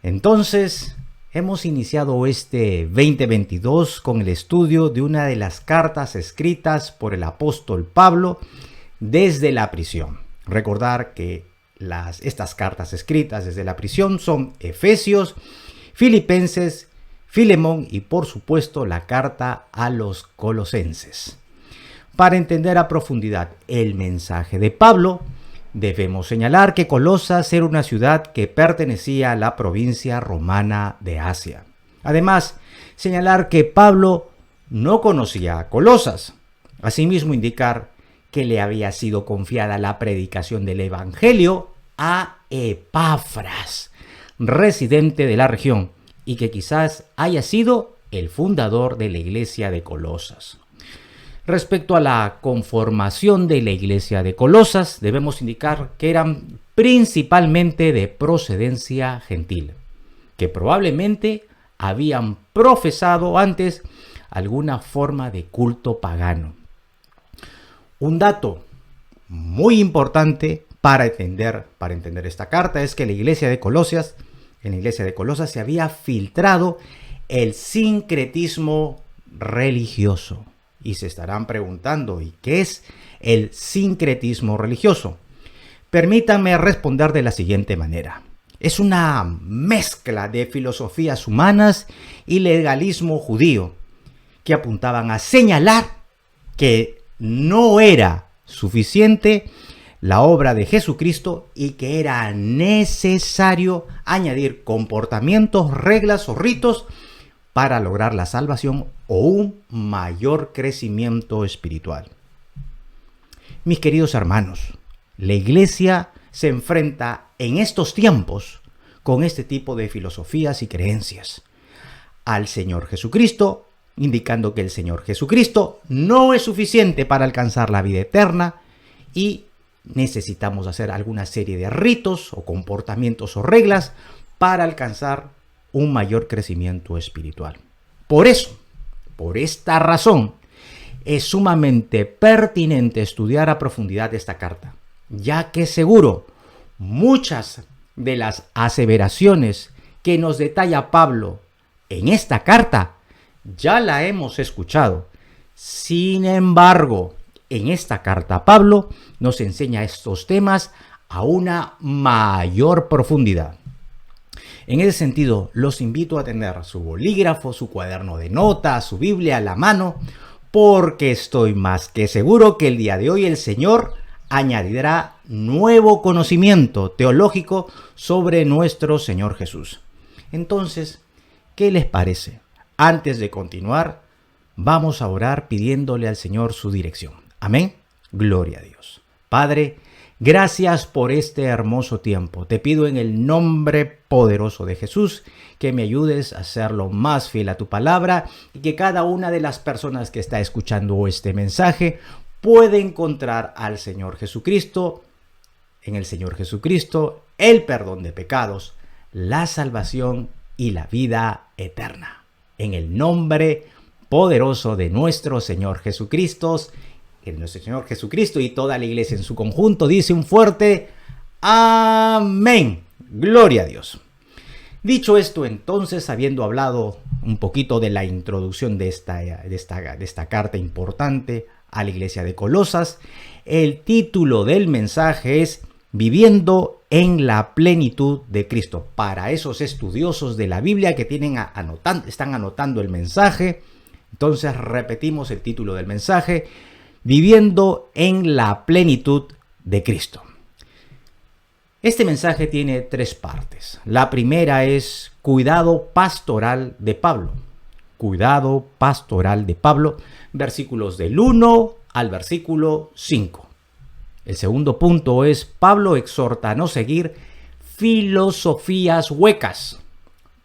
Entonces, hemos iniciado este 2022 con el estudio de una de las cartas escritas por el apóstol Pablo desde la prisión. Recordar que estas cartas escritas desde la prisión son Efesios, Filipenses, Filemón y por supuesto la carta a los Colosenses. Para entender a profundidad el mensaje de Pablo, debemos señalar que Colosas era una ciudad que pertenecía a la provincia romana de Asia. Además, señalar que Pablo no conocía a Colosas. Asimismo, indicar que le había sido confiada la predicación del Evangelio a Epafras, residente de la región, y que quizás haya sido el fundador de la iglesia de Colosas. Respecto a la conformación de la iglesia de Colosas, debemos indicar que eran principalmente de procedencia gentil, que probablemente habían profesado antes alguna forma de culto pagano. Un dato muy importante para entender esta carta es que en la iglesia de Colosas se había filtrado el sincretismo religioso. Y se estarán preguntando, ¿y qué es el sincretismo religioso? Permítanme responder de la siguiente manera. Es una mezcla de filosofías humanas y legalismo judío que apuntaban a señalar que no era suficiente la obra de Jesucristo y que era necesario añadir comportamientos, reglas o ritos para lograr la salvación o un mayor crecimiento espiritual. Mis queridos hermanos, la iglesia se enfrenta en estos tiempos con este tipo de filosofías y creencias al Señor Jesucristo, indicando que el Señor Jesucristo no es suficiente para alcanzar la vida eterna y necesitamos hacer alguna serie de ritos o comportamientos o reglas para alcanzar un mayor crecimiento espiritual. Por esta razón, es sumamente pertinente estudiar a profundidad esta carta, ya que seguro muchas de las aseveraciones que nos detalla Pablo en esta carta ya la hemos escuchado. Sin embargo, en esta carta Pablo nos enseña estos temas a una mayor profundidad. En ese sentido, los invito a tener su bolígrafo, su cuaderno de notas, su Biblia a la mano, porque estoy más que seguro que el día de hoy el Señor añadirá nuevo conocimiento teológico sobre nuestro Señor Jesús. Entonces, ¿qué les parece? Antes de continuar, vamos a orar pidiéndole al Señor su dirección. Amén. Gloria a Dios. Padre, gracias por este hermoso tiempo. Te pido en el nombre poderoso de Jesús que me ayudes a ser lo más fiel a tu palabra y que cada una de las personas que está escuchando este mensaje pueda encontrar al Señor Jesucristo, en el Señor Jesucristo, el perdón de pecados, la salvación y la vida eterna. En el nombre poderoso de nuestro Señor Jesucristo, y toda la iglesia en su conjunto dice un fuerte amén. Gloria a Dios. Dicho esto, entonces, habiendo hablado un poquito de la introducción de esta carta importante a la iglesia de Colosas, el título del mensaje es Viviendo en la plenitud de Cristo. Para esos estudiosos de la Biblia que están anotando el mensaje, entonces repetimos el título del mensaje, Viviendo en la plenitud de Cristo. Este mensaje tiene 3 partes. La primera es cuidado pastoral de Pablo. Cuidado pastoral de Pablo, versículos del 1 al versículo 5. El segundo punto es Pablo exhorta a no seguir filosofías huecas.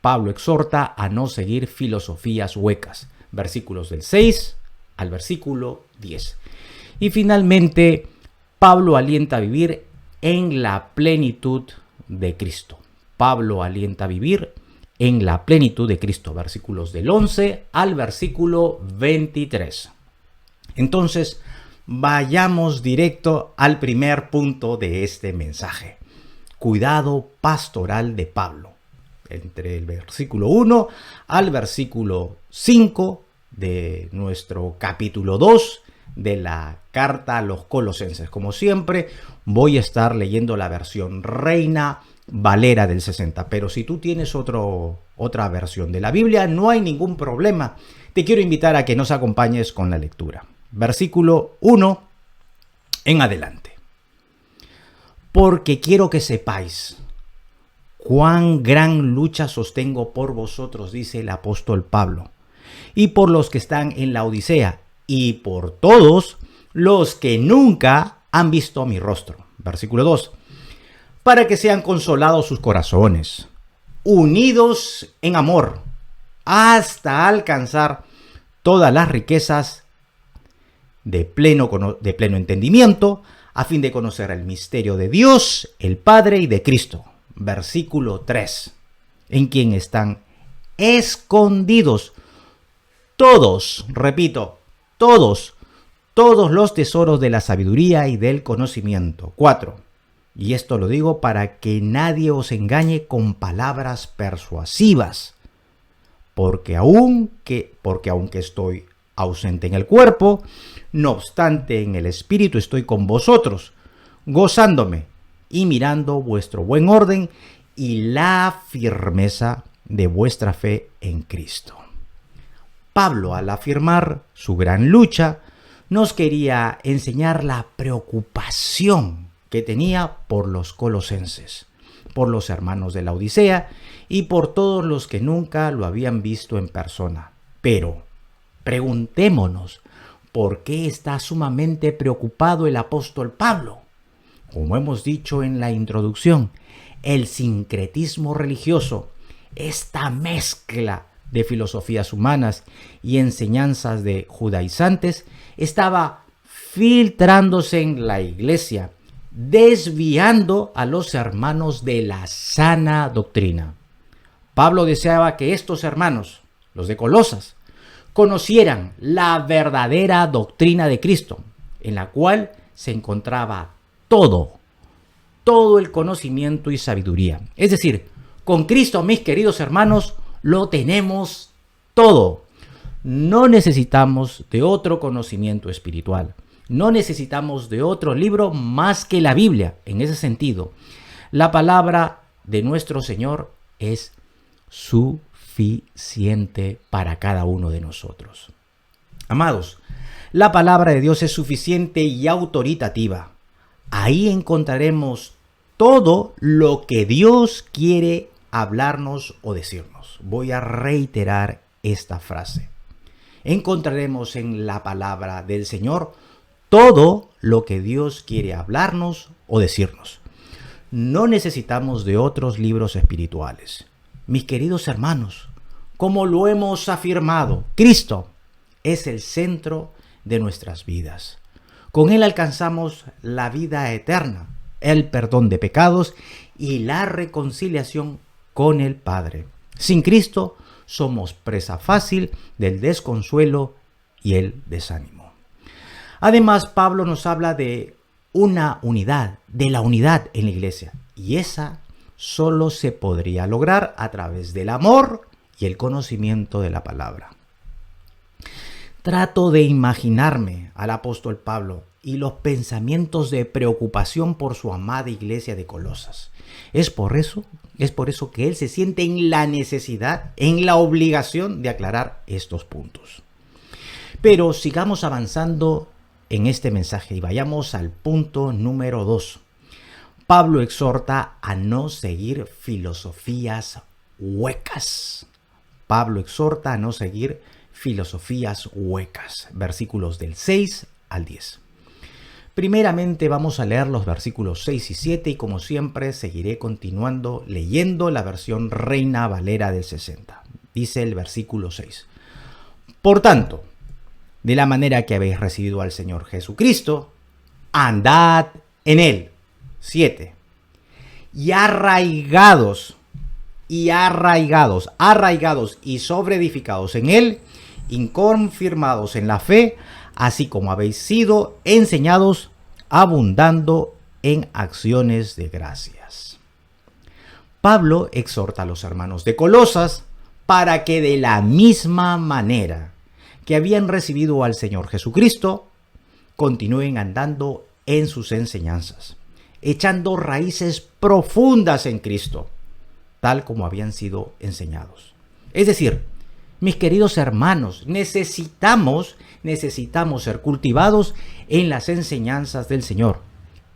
Pablo exhorta a no seguir filosofías huecas. Versículos del 6 al versículo 10. Y finalmente, Pablo alienta a vivir en la plenitud de Cristo. Pablo alienta a vivir en la plenitud de Cristo. Versículos del 11 al versículo 23. Entonces, vayamos directo al primer punto de este mensaje. Cuidado pastoral de Pablo. entre el versículo 1 al versículo 5 de nuestro capítulo 2 de la carta a los Colosenses. Como siempre, voy a estar leyendo la versión Reina Valera del 60, pero si tú tienes otra versión de la Biblia, no hay ningún problema. Te quiero invitar a que nos acompañes con la lectura. Versículo 1 en adelante. Porque quiero que sepáis cuán gran lucha sostengo por vosotros, dice el apóstol Pablo, y por los que están en la Odisea, y por todos los que nunca han visto mi rostro. Versículo 2. Para que sean consolados sus corazones, unidos en amor, hasta alcanzar todas las riquezas de pleno entendimiento, a fin de conocer el misterio de Dios, el Padre y de Cristo. Versículo 3. En quien están escondidos todos, repito, todos los tesoros de la sabiduría y del conocimiento. 4. Y esto lo digo para que nadie os engañe con palabras persuasivas, porque aunque estoy ausente en el cuerpo, no obstante en el espíritu estoy con vosotros, gozándome y mirando vuestro buen orden y la firmeza de vuestra fe en Cristo. Pablo, al afirmar su gran lucha, nos quería enseñar la preocupación que tenía por los colosenses, por los hermanos de la Odisea y por todos los que nunca lo habían visto en persona. Pero preguntémonos, ¿por qué está sumamente preocupado el apóstol Pablo? Como hemos dicho en la introducción, el sincretismo religioso, esta mezcla de filosofías humanas y enseñanzas de judaizantes, estaba filtrándose en la iglesia, desviando a los hermanos de la sana doctrina. Pablo deseaba que estos hermanos, los de Colosas, conocieran la verdadera doctrina de Cristo, en la cual se encontraba todo el conocimiento y sabiduría. Es decir, con Cristo, mis queridos hermanos, lo tenemos todo. No necesitamos de otro conocimiento espiritual. No necesitamos de otro libro más que la Biblia. En ese sentido, la palabra de nuestro Señor es suficiente para cada uno de nosotros. Amados, la palabra de Dios es suficiente y autoritativa. Ahí encontraremos todo lo que Dios quiere hablarnos o decirnos. Voy a reiterar esta frase. Encontraremos en la palabra del Señor todo lo que Dios quiere hablarnos o decirnos. No necesitamos de otros libros espirituales. Mis queridos hermanos, como lo hemos afirmado, Cristo es el centro de nuestras vidas. Con Él alcanzamos la vida eterna, el perdón de pecados y la reconciliación con el Padre. Sin Cristo somos presa fácil del desconsuelo y el desánimo. Además, Pablo nos habla de una unidad, de la unidad en la iglesia, y esa solo se podría lograr a través del amor y el conocimiento de la palabra. Trato de imaginarme al apóstol Pablo y los pensamientos de preocupación por su amada iglesia de Colosas. Es por eso que él se siente en la necesidad, en la obligación de aclarar estos puntos. Pero sigamos avanzando en este mensaje y vayamos al punto número 2. Pablo exhorta a no seguir filosofías huecas. Pablo exhorta a no seguir filosofías huecas. Versículos del 6 al 10. Primeramente vamos a leer los versículos 6 y 7 y como siempre seguiré continuando leyendo la versión Reina Valera del 60. Dice el versículo 6. Por tanto, de la manera que habéis recibido al Señor Jesucristo, andad en Él. 7. Y arraigados y sobreedificados en Él, inconfirmados en la fe, así como habéis sido enseñados, abundando en acciones de gracias. Pablo exhorta a los hermanos de Colosas para que de la misma manera que habían recibido al Señor Jesucristo, continúen andando en sus enseñanzas, echando raíces profundas en Cristo, tal como habían sido enseñados. Es decir, mis queridos hermanos, necesitamos ser cultivados en las enseñanzas del Señor.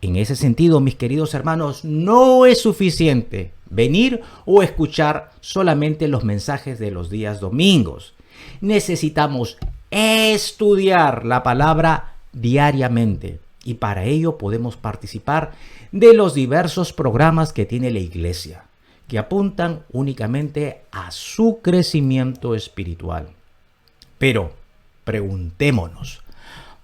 En ese sentido, mis queridos hermanos, no es suficiente venir o escuchar solamente los mensajes de los días domingos. Necesitamos estudiar la palabra diariamente y para ello podemos participar de los diversos programas que tiene la iglesia, que apuntan únicamente a su crecimiento espiritual. Pero preguntémonos,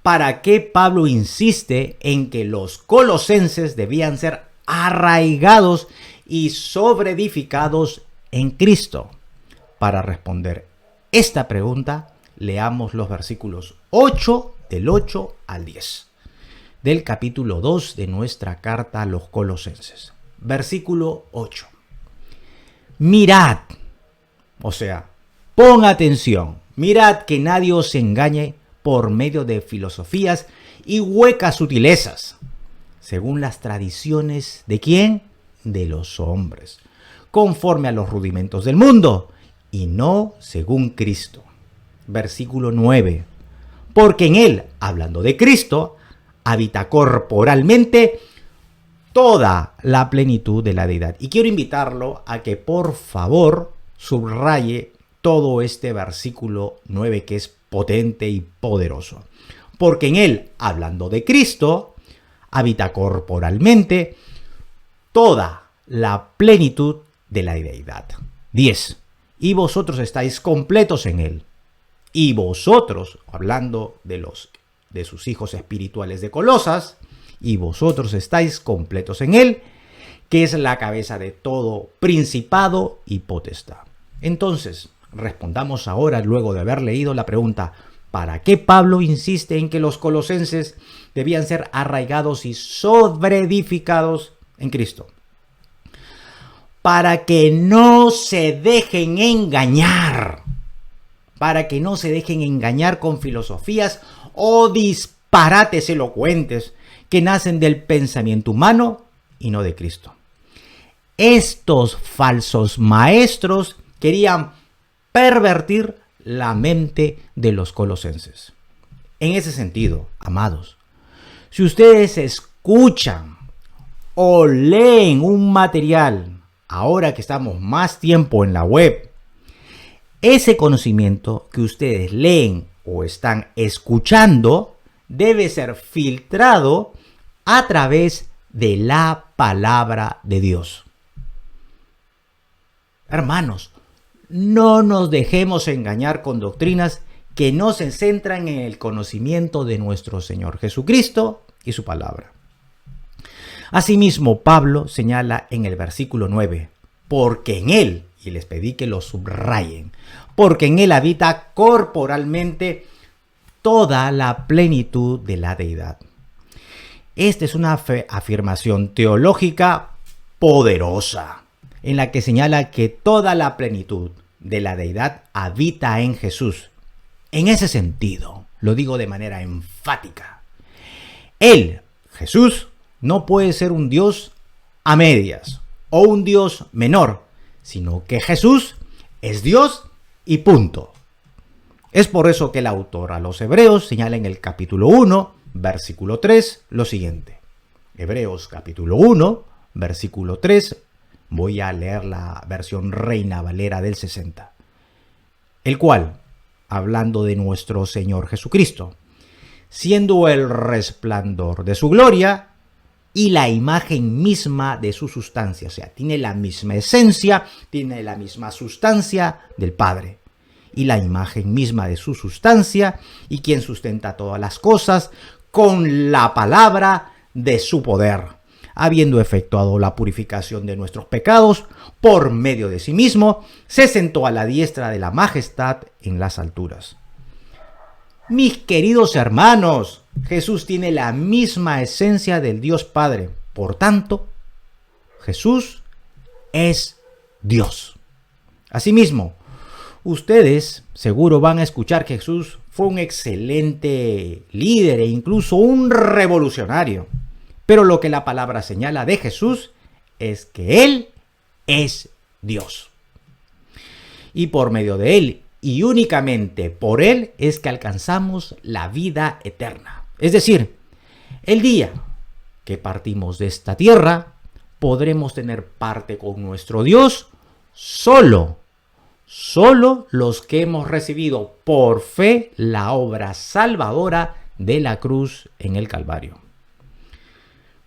¿para qué Pablo insiste en que los colosenses debían ser arraigados y sobreedificados en Cristo? Para responder esta pregunta, leamos los versículos 8 del 8 al 10 del capítulo 2 de nuestra carta a los colosenses. Versículo 8. Mirad, o sea, pon atención, mirad que nadie os engañe por medio de filosofías y huecas sutilezas, según las tradiciones ¿de quién? De los hombres, conforme a los rudimentos del mundo, y no según Cristo. Versículo 9. Porque en él, hablando de Cristo, habita corporalmente toda la plenitud de la deidad. Y quiero invitarlo a que por favor subraye todo este versículo 9 que es potente y poderoso. Porque en él, hablando de Cristo, habita corporalmente toda la plenitud de la deidad. 10. Y vosotros estáis completos en él. Y vosotros, hablando de sus hijos espirituales de Colosas, y vosotros estáis completos en él, que es la cabeza de todo principado y potestad. Entonces, respondamos ahora, luego de haber leído la pregunta, ¿para qué Pablo insiste en que los colosenses debían ser arraigados y sobreedificados en Cristo? Para que no se dejen engañar. Para que no se dejen engañar con filosofías o disparates elocuentes que nacen del pensamiento humano y no de Cristo. Estos falsos maestros querían pervertir la mente de los colosenses. En ese sentido, amados, si ustedes escuchan o leen un material, ahora que estamos más tiempo en la web, ese conocimiento que ustedes leen o están escuchando debe ser filtrado a través de la palabra de Dios. Hermanos, no nos dejemos engañar con doctrinas que no se centran en el conocimiento de nuestro Señor Jesucristo y su palabra. Asimismo, Pablo señala en el versículo 9, porque en él, y les pedí que lo subrayen, porque en él habita corporalmente toda la plenitud de la deidad. Esta es una afirmación teológica poderosa, en la que señala que toda la plenitud de la deidad habita en Jesús. En ese sentido, lo digo de manera enfática, Él, Jesús, no puede ser un Dios a medias o un Dios menor, sino que Jesús es Dios y punto. Es por eso que el autor a los Hebreos señala en el capítulo 1, versículo 3, lo siguiente. Hebreos capítulo 1, versículo 3, voy a leer la versión Reina Valera del 60, el cual, hablando de nuestro Señor Jesucristo, siendo el resplandor de su gloria y la imagen misma de su sustancia, o sea, tiene la misma esencia, tiene la misma sustancia del Padre, y la imagen misma de su sustancia, y quien sustenta todas las cosas con la palabra de su poder, habiendo efectuado la purificación de nuestros pecados por medio de sí mismo, se sentó a la diestra de la majestad en las alturas. Mis queridos hermanos, Jesús tiene la misma esencia del Dios Padre. Por tanto, Jesús es Dios. Asimismo, ustedes seguro van a escuchar que Jesús fue un excelente líder e incluso un revolucionario. Pero lo que la palabra señala de Jesús es que Él es Dios. Y por medio de Él, y únicamente por Él, es que alcanzamos la vida eterna. Es decir, el día que partimos de esta tierra, podremos tener parte con nuestro Dios solo los que hemos recibido por fe la obra salvadora de la cruz en el Calvario.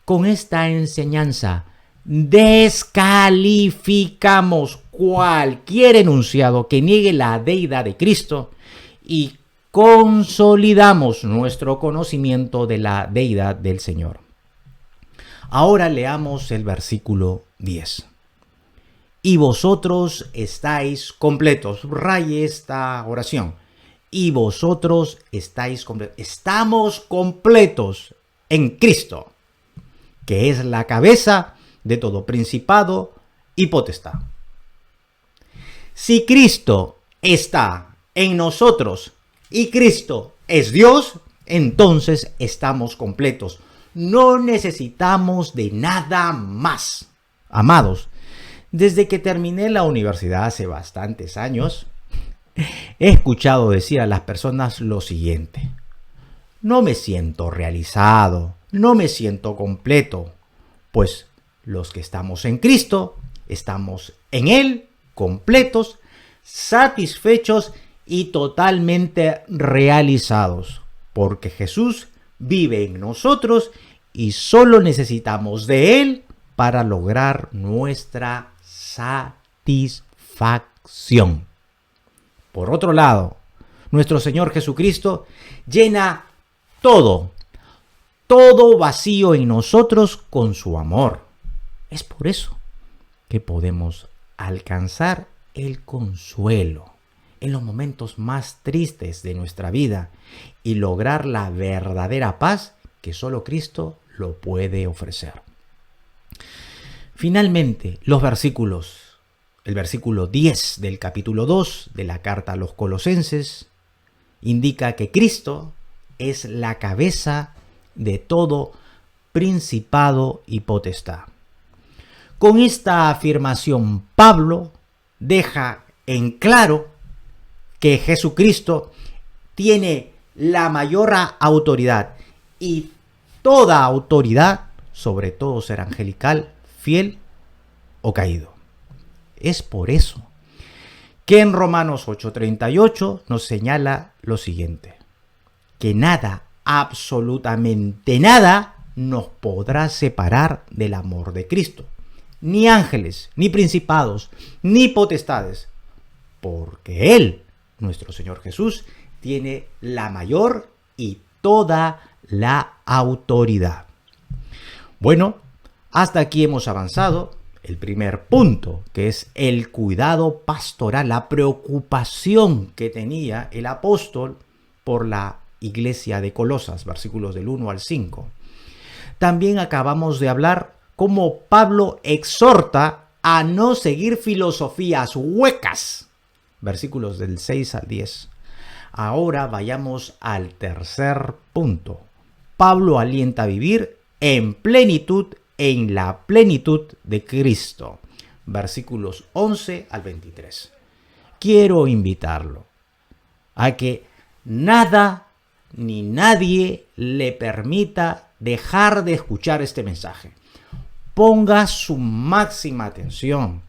Con esta enseñanza descalificamos cualquier enunciado que niegue la deidad de Cristo y consolidamos nuestro conocimiento de la deidad del Señor. Ahora leamos el versículo 10. Y vosotros estáis completos. Subraye esta oración. Y vosotros estáis completos. Estamos completos en Cristo, que es la cabeza de todo principado y potestad. Si Cristo está en nosotros y Cristo es Dios, entonces estamos completos. No necesitamos de nada más. Amados, desde que terminé la universidad hace bastantes años, he escuchado decir a las personas lo siguiente: no me siento realizado, no me siento completo, pues los que estamos en Cristo, estamos en Él, completos, satisfechos y totalmente realizados, porque Jesús vive en nosotros y solo necesitamos de Él para lograr nuestra satisfacción. Por otro lado, nuestro Señor Jesucristo llena todo vacío en nosotros con su amor. Es por eso que podemos alcanzar el consuelo en los momentos más tristes de nuestra vida y lograr la verdadera paz que solo Cristo lo puede ofrecer. Finalmente, el versículo 10 del capítulo 2 de la carta a los Colosenses indica que Cristo es la cabeza de todo principado y potestad. Con esta afirmación, Pablo deja en claro que Jesucristo tiene la mayor autoridad y toda autoridad sobre todo ser angelical, fiel o caído. Es por eso que en Romanos 8:38 nos señala lo siguiente: que nada, absolutamente nada, nos podrá separar del amor de Cristo. Ni ángeles, ni principados, ni potestades, porque Él, nuestro Señor Jesús, tiene la mayor y toda la autoridad. Bueno, hasta aquí hemos avanzado. El primer punto, que es el cuidado pastoral, la preocupación que tenía el apóstol por la iglesia de Colosas, versículos del 1 al 5. También acabamos de hablar cómo Pablo exhorta a no seguir filosofías huecas, versículos del 6 al 10. Ahora vayamos al tercer punto. Pablo alienta a vivir en plenitud, en la plenitud de Cristo, versículos 11 al 23. Quiero invitarlo a que nada ni nadie le permita dejar de escuchar este mensaje. Ponga su máxima atención,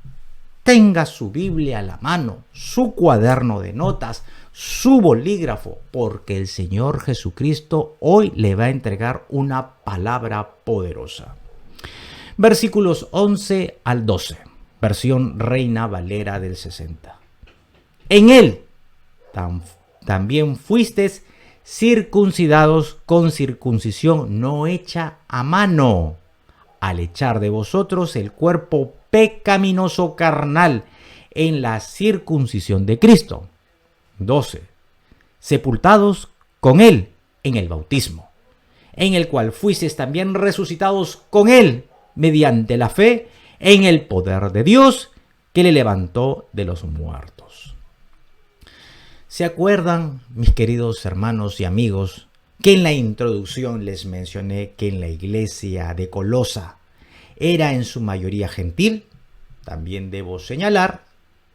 tenga su Biblia a la mano, su cuaderno de notas, su bolígrafo, porque el Señor Jesucristo hoy le va a entregar una palabra poderosa. Versículos 11 al 12, versión Reina Valera del 60. En Él también fuisteis circuncidados con circuncisión no hecha a mano, al echar de vosotros el cuerpo pecaminoso carnal en la circuncisión de Cristo. 12. Sepultados con Él en el bautismo, en el cual fuisteis también resucitados con Él mediante la fe en el poder de Dios que le levantó de los muertos. ¿Se acuerdan, mis queridos hermanos y amigos, que en la introducción les mencioné que en la iglesia de Colosa era en su mayoría gentil? También debo señalar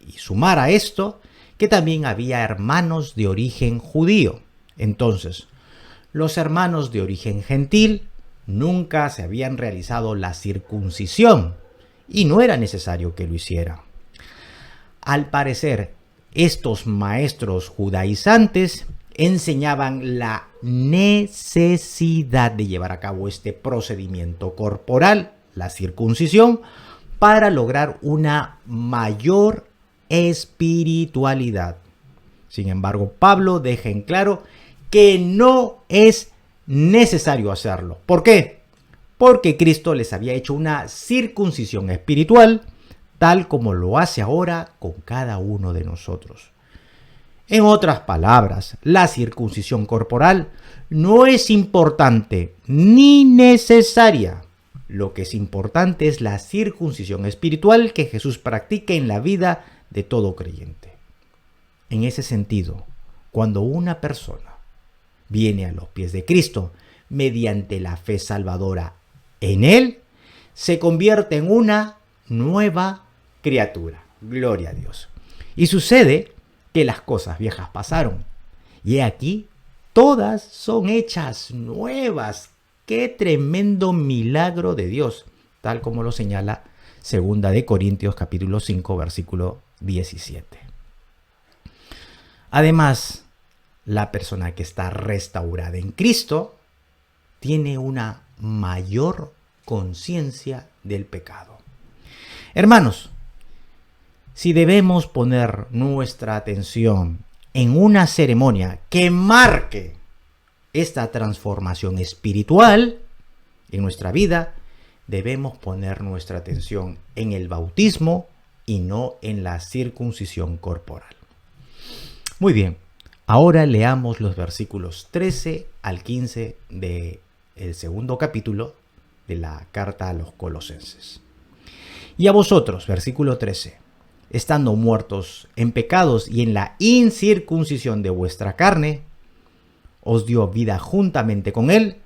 y sumar a esto que también había hermanos de origen judío. Entonces, los hermanos de origen gentil nunca se habían realizado la circuncisión y no era necesario que lo hicieran. Al parecer, estos maestros judaizantes enseñaban la necesidad de llevar a cabo este procedimiento corporal, la circuncisión, para lograr una mayor espiritualidad. Sin embargo, Pablo deja en claro que no es necesario hacerlo. ¿Por qué? Porque Cristo les había hecho una circuncisión espiritual, tal como lo hace ahora con cada uno de nosotros. En otras palabras, la circuncisión corporal no es importante ni necesaria. Lo que es importante es la circuncisión espiritual que Jesús practica en la vida de todo creyente. En ese sentido, cuando una persona viene a los pies de Cristo mediante la fe salvadora en Él, se convierte en una nueva criatura. Gloria a Dios. Y sucede que las cosas viejas pasaron, y aquí todas son hechas nuevas. ¡Qué tremendo milagro de Dios! Tal como lo señala 2 de Corintios capítulo 5, versículo 17. Además, la persona que está restaurada en Cristo tiene una mayor conciencia del pecado. Hermanos, si debemos poner nuestra atención en una ceremonia que marque esta transformación espiritual en nuestra vida, debemos poner nuestra atención en el bautismo y no en la circuncisión corporal. Muy bien, ahora leamos los versículos 13 al 15 del segundo capítulo de la carta a los Colosenses. Y a vosotros, versículo 13, estando muertos en pecados y en la incircuncisión de vuestra carne, os dio vida juntamente con él,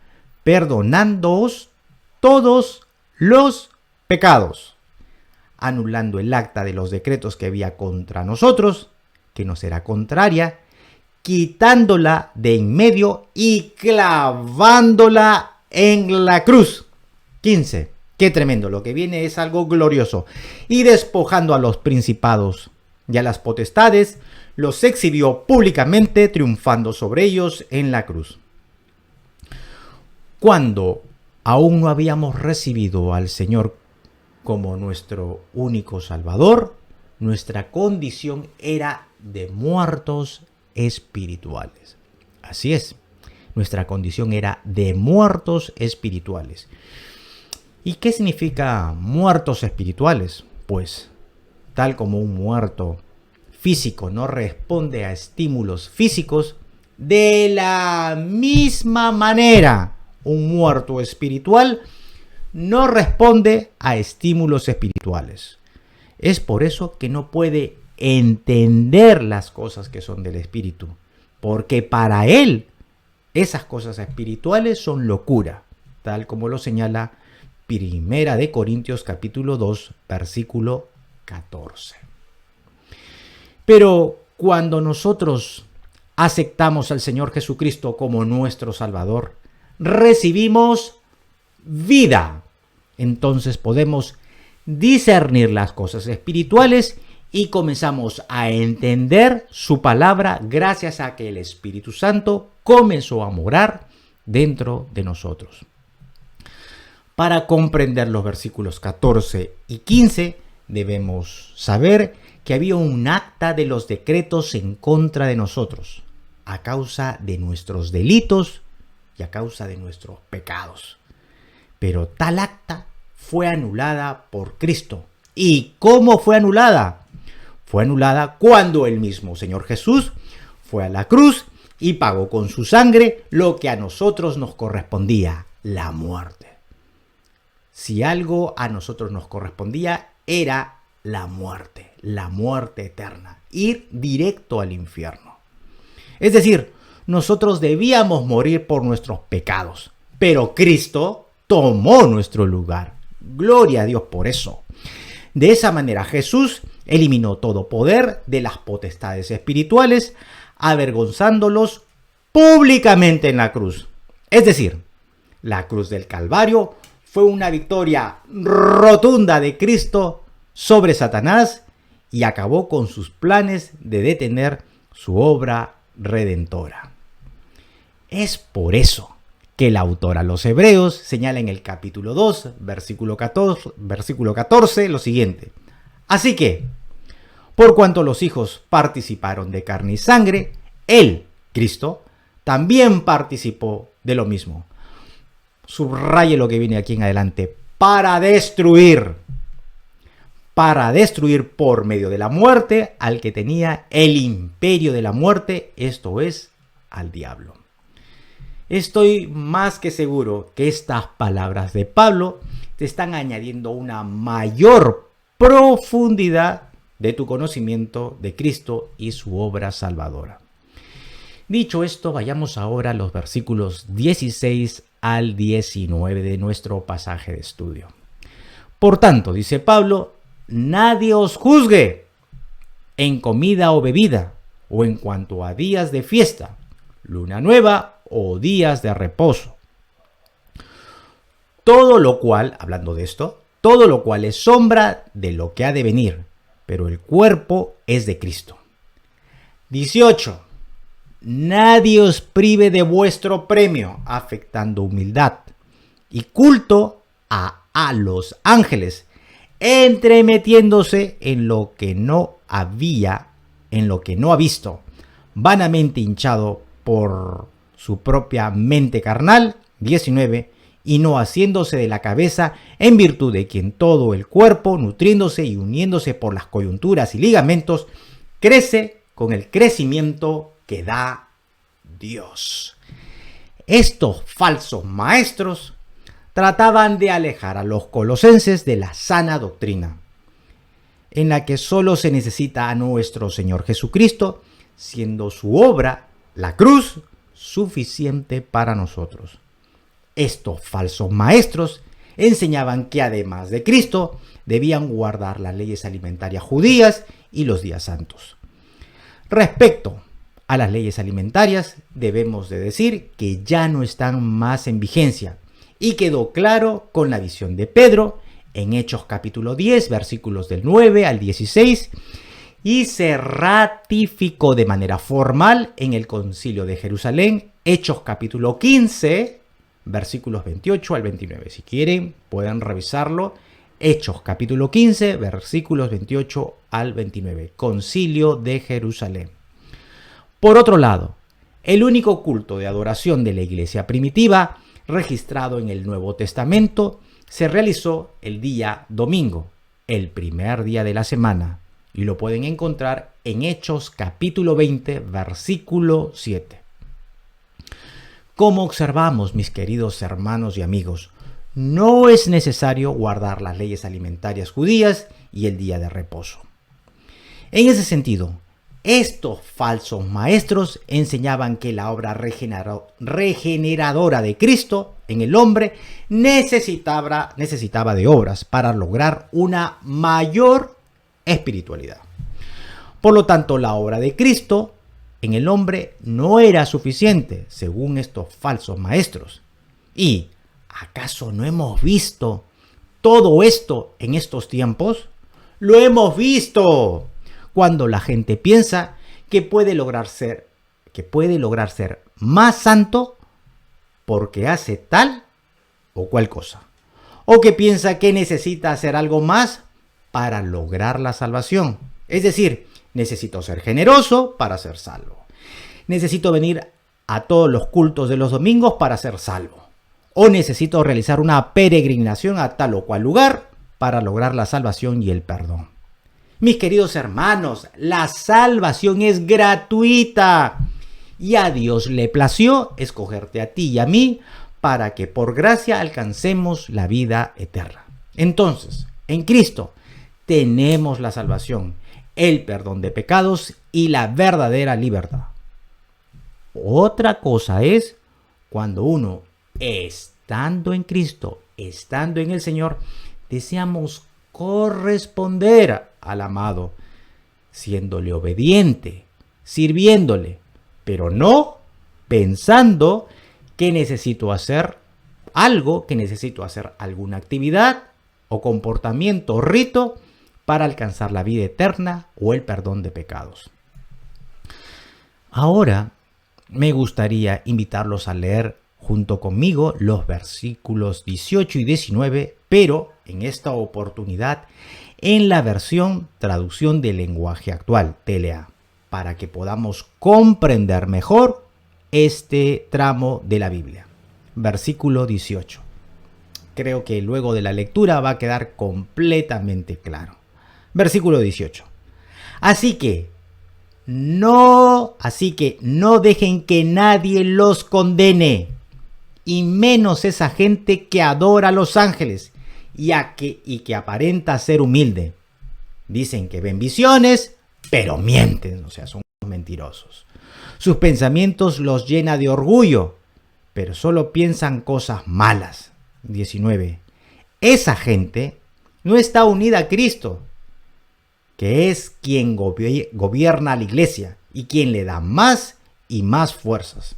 perdonándoos todos los pecados, anulando el acta de los decretos que había contra nosotros, que nos era contraria, quitándola de en medio y clavándola en la cruz. 15. Qué tremendo, lo que viene es algo glorioso. Y despojando a los principados y a las potestades, los exhibió públicamente, triunfando sobre ellos en la cruz. Cuando aún no habíamos recibido al Señor como nuestro único Salvador, nuestra condición era de muertos espirituales. Así es, nuestra condición era de muertos espirituales. ¿Y qué significa muertos espirituales? Pues, tal como un muerto físico no responde a estímulos físicos, de la misma manera un muerto espiritual no responde a estímulos espirituales. Es por eso que no puede entender las cosas que son del espíritu, porque para él esas cosas espirituales son locura, tal como lo señala 1 de Corintios capítulo 2, versículo 14. Pero cuando nosotros aceptamos al Señor Jesucristo como nuestro Salvador, recibimos vida. Entonces podemos discernir las cosas espirituales y comenzamos a entender su palabra gracias a que el Espíritu Santo comenzó a morar dentro de nosotros. Para comprender los versículos 14 y 15, debemos saber que había un acta de los decretos en contra de nosotros, a causa de nuestros delitos y a causa de nuestros pecados. Pero tal acta fue anulada por Cristo. ¿Y cómo fue anulada? Fue anulada cuando el mismo Señor Jesús fue a la cruz y pagó con su sangre lo que a nosotros nos correspondía, la muerte. Si algo a nosotros nos correspondía, era la muerte eterna, ir directo al infierno. Es decir, nosotros debíamos morir por nuestros pecados, pero Cristo tomó nuestro lugar. Gloria a Dios por eso. De esa manera Jesús eliminó todo poder de las potestades espirituales, avergonzándolos públicamente en la cruz. Es decir, la cruz del Calvario fue una victoria rotunda de Cristo sobre Satanás y acabó con sus planes de detener su obra redentora. Es por eso que el autor a los Hebreos señala en el capítulo 2, versículo 14, lo siguiente. Así que, por cuanto los hijos participaron de carne y sangre, él, Cristo, también participó de lo mismo. Subraye lo que viene aquí en adelante. Para destruir por medio de la muerte al que tenía el imperio de la muerte, esto es, al diablo. Estoy más que seguro que estas palabras de Pablo te están añadiendo una mayor profundidad de tu conocimiento de Cristo y su obra salvadora. Dicho esto, vayamos ahora a los versículos 16 al 19 de nuestro pasaje de estudio. Por tanto, dice Pablo, nadie os juzgue en comida o bebida, o en cuanto a días de fiesta, luna nueva o días de reposo. Todo lo cual, hablando de esto, todo lo cual es sombra de lo que ha de venir, pero el cuerpo es de Cristo. 18. Nadie os prive de vuestro premio, afectando humildad y culto a los ángeles, entremetiéndose en lo que no ha visto, vanamente hinchado por su propia mente carnal. 19. Y no haciéndose de la cabeza, en virtud de quien todo el cuerpo, nutriéndose y uniéndose por las coyunturas y ligamentos, crece con el crecimiento que da Dios. Estos falsos maestros trataban de alejar a los colosenses de la sana doctrina, en la que solo se necesita a nuestro Señor Jesucristo, siendo su obra, la cruz, suficiente para nosotros. Estos falsos maestros enseñaban que además de Cristo, debían guardar las leyes alimentarias judías y los días santos. Respecto a las leyes alimentarias, debemos de decir que ya no están más en vigencia, y quedó claro con la visión de Pedro en Hechos capítulo 10, versículos del 9 al 16, y se ratificó de manera formal en el Concilio de Jerusalén, Hechos capítulo 15, versículos 28 al 29. Si quieren, pueden revisarlo. Hechos capítulo 15, versículos 28 al 29. Concilio de Jerusalén. Por otro lado, el único culto de adoración de la iglesia primitiva, registrado en el Nuevo Testamento, se realizó el día domingo, el primer día de la semana, y lo pueden encontrar en Hechos capítulo 20, versículo 7. Como observamos, mis queridos hermanos y amigos, no es necesario guardar las leyes alimentarias judías y el día de reposo. En ese sentido, estos falsos maestros enseñaban que la obra regeneradora de Cristo en el hombre necesitaba de obras para lograr una mayor espiritualidad. Por lo tanto, la obra de Cristo en el hombre no era suficiente, según estos falsos maestros. ¿Y acaso no hemos visto todo esto en estos tiempos? Lo hemos visto cuando la gente piensa que puede lograr ser más santo porque hace tal o cual cosa, o que piensa que necesita hacer algo más para lograr la salvación. Es decir, necesito ser generoso para ser salvo. Necesito venir a todos los cultos de los domingos para ser salvo. O necesito realizar una peregrinación a tal o cual lugar para lograr la salvación y el perdón. Mis queridos hermanos, la salvación es gratuita y a Dios le plació escogerte a ti y a mí para que por gracia alcancemos la vida eterna. Entonces, en Cristo tenemos la salvación, el perdón de pecados y la verdadera libertad. Otra cosa es cuando uno, estando en Cristo, estando en el Señor, deseamos corresponder al amado, siéndole obediente, sirviéndole, pero no pensando que necesito hacer algo, que necesito hacer alguna actividad o comportamiento o rito para alcanzar la vida eterna o el perdón de pecados. Ahora me gustaría invitarlos a leer junto conmigo los versículos 18 y 19, pero en esta oportunidad en la versión traducción del lenguaje actual, TLA, para que podamos comprender mejor este tramo de la Biblia. Versículo 18. Creo que luego de la lectura va a quedar completamente claro. Versículo 18. Así que no dejen que nadie los condene, y menos esa gente que adora a los ángeles y que aparenta ser humilde. Dicen que ven visiones, pero mienten, o sea, son mentirosos. Sus pensamientos los llena de orgullo, pero solo piensan cosas malas. 19. Esa gente no está unida a Cristo, que es quien gobierna a la iglesia y quien le da más y más fuerzas.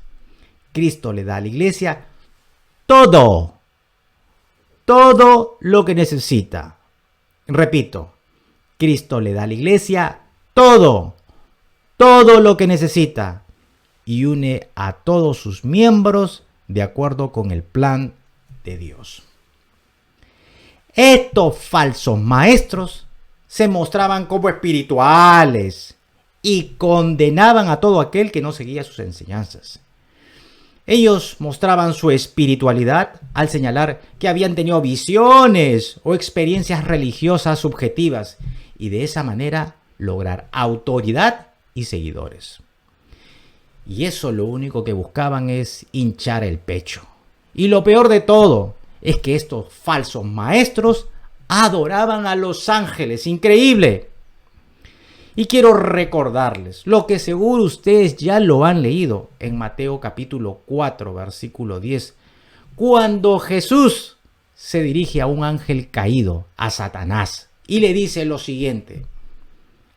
Cristo le da a la iglesia todo lo que necesita. Repito, Cristo le da a la iglesia todo lo que necesita y une a todos sus miembros de acuerdo con el plan de Dios. Estos falsos maestros se mostraban como espirituales y condenaban a todo aquel que no seguía sus enseñanzas. Ellos mostraban su espiritualidad al señalar que habían tenido visiones o experiencias religiosas subjetivas y de esa manera lograr autoridad y seguidores. Y eso lo único que buscaban es hinchar el pecho. Y lo peor de todo es que estos falsos maestros adoraban a los ángeles. ¡Increíble! Y quiero recordarles lo que seguro ustedes ya lo han leído en Mateo capítulo 4, versículo 10, cuando Jesús se dirige a un ángel caído, a Satanás, y le dice lo siguiente: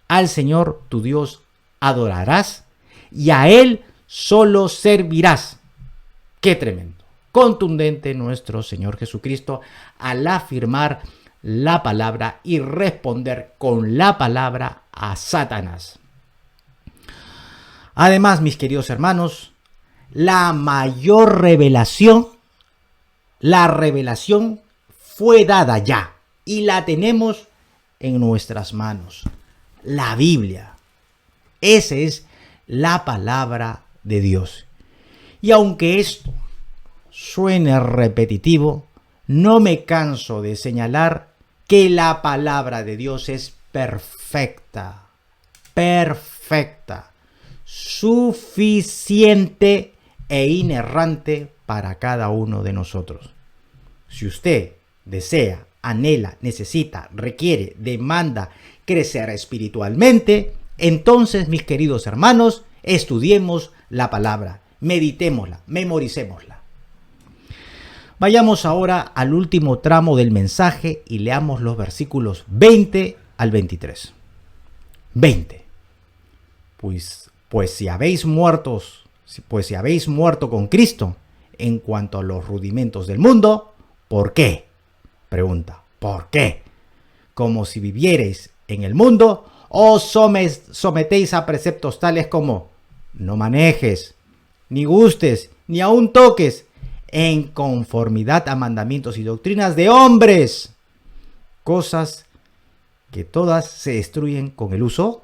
al Señor tu Dios adorarás y a Él solo servirás. ¡Qué tremendo! Contundente nuestro Señor Jesucristo al afirmar la palabra y responder con la palabra a Satanás. Además, mis queridos hermanos, la mayor revelación, la revelación fue dada ya y la tenemos en nuestras manos. La Biblia. Esa es la palabra de Dios. Y aunque esto suene repetitivo, no me canso de señalar que la palabra de Dios es perfecta, suficiente e inerrante para cada uno de nosotros. Si usted desea, anhela, necesita, requiere, demanda crecer espiritualmente, entonces, mis queridos hermanos, estudiemos la palabra, meditémosla, memoricémosla. Vayamos ahora al último tramo del mensaje y leamos los versículos 20 al 23. 20. Pues si habéis muerto con Cristo en cuanto a los rudimentos del mundo, ¿por qué? Pregunta, ¿por qué? Como si vivierais en el mundo, os sometéis a preceptos tales como: no manejes, ni gustes, ni aun toques, en conformidad a mandamientos y doctrinas de hombres, cosas que todas se destruyen con el uso.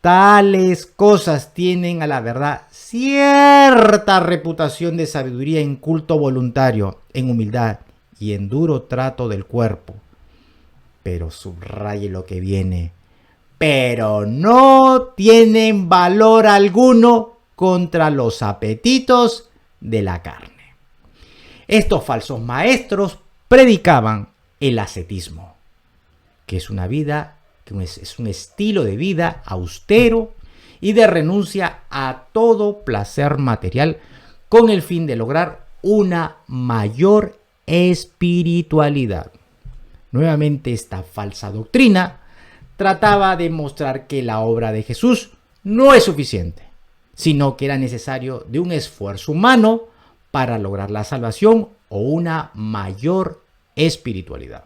Tales cosas tienen a la verdad cierta reputación de sabiduría en culto voluntario, en humildad y en duro trato del cuerpo. Pero subraye lo que viene: pero no tienen valor alguno contra los apetitos de la carne. Estos falsos maestros predicaban el ascetismo, que es una vida, que es un estilo de vida austero y de renuncia a todo placer material con el fin de lograr una mayor espiritualidad. Nuevamente, esta falsa doctrina trataba de mostrar que la obra de Jesús no es suficiente, sino que era necesario de un esfuerzo humano para lograr la salvación o una mayor espiritualidad.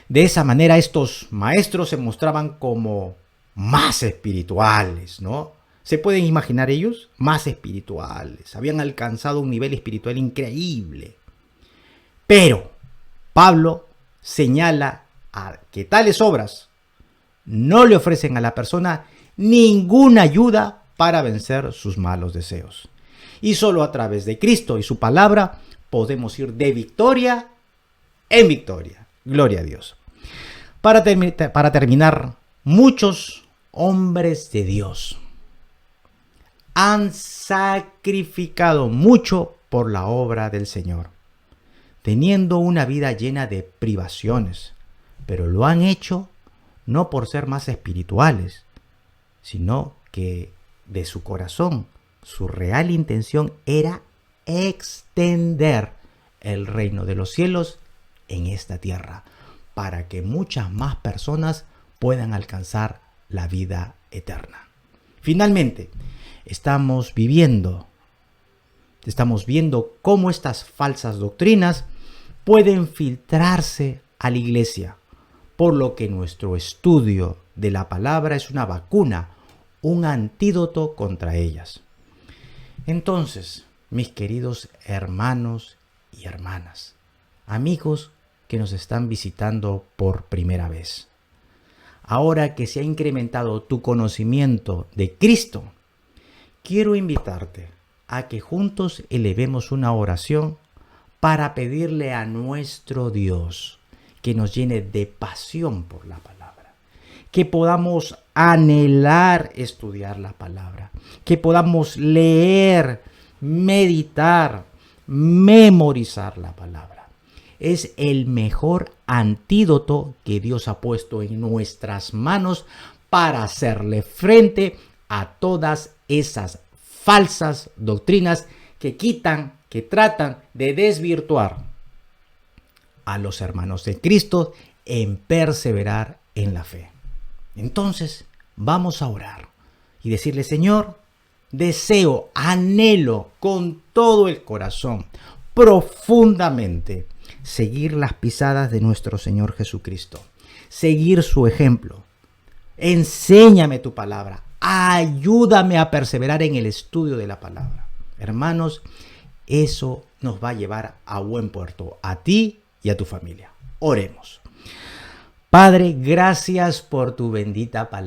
De esa manera, estos maestros se mostraban como más espirituales, ¿no? ¿Se pueden imaginar ellos? Más espirituales. Habían alcanzado un nivel espiritual increíble. Pero Pablo señala que tales obras no le ofrecen a la persona ninguna ayuda para vencer sus malos deseos. Y solo a través de Cristo y su palabra podemos ir de victoria en victoria. Gloria a Dios. Para terminar, muchos hombres de Dios han sacrificado mucho por la obra del Señor, teniendo una vida llena de privaciones, pero lo han hecho no por ser más espirituales, sino que de su corazón, su real intención era extender el reino de los cielos en esta tierra, para que muchas más personas puedan alcanzar la vida eterna. Finalmente, estamos viendo cómo estas falsas doctrinas pueden filtrarse a la iglesia, por lo que nuestro estudio de la palabra es una vacuna, un antídoto contra ellas. Entonces, mis queridos hermanos y hermanas, amigos que nos están visitando por primera vez, ahora que se ha incrementado tu conocimiento de Cristo, quiero invitarte a que juntos elevemos una oración para pedirle a nuestro Dios que nos llene de pasión por la palabra, que podamos anhelar estudiar la palabra, que podamos leer, meditar, memorizar la palabra. Es el mejor antídoto que Dios ha puesto en nuestras manos para hacerle frente a todas esas falsas doctrinas que tratan de desvirtuar a los hermanos de Cristo en perseverar en la fe. Entonces, vamos a orar y decirle: Señor, deseo, anhelo con todo el corazón, profundamente, seguir las pisadas de nuestro Señor Jesucristo, seguir su ejemplo. Enséñame tu palabra, ayúdame a perseverar en el estudio de la palabra. Hermanos, eso nos va a llevar a buen puerto, a ti y a tu familia. Oremos. Padre, gracias por tu bendita palabra.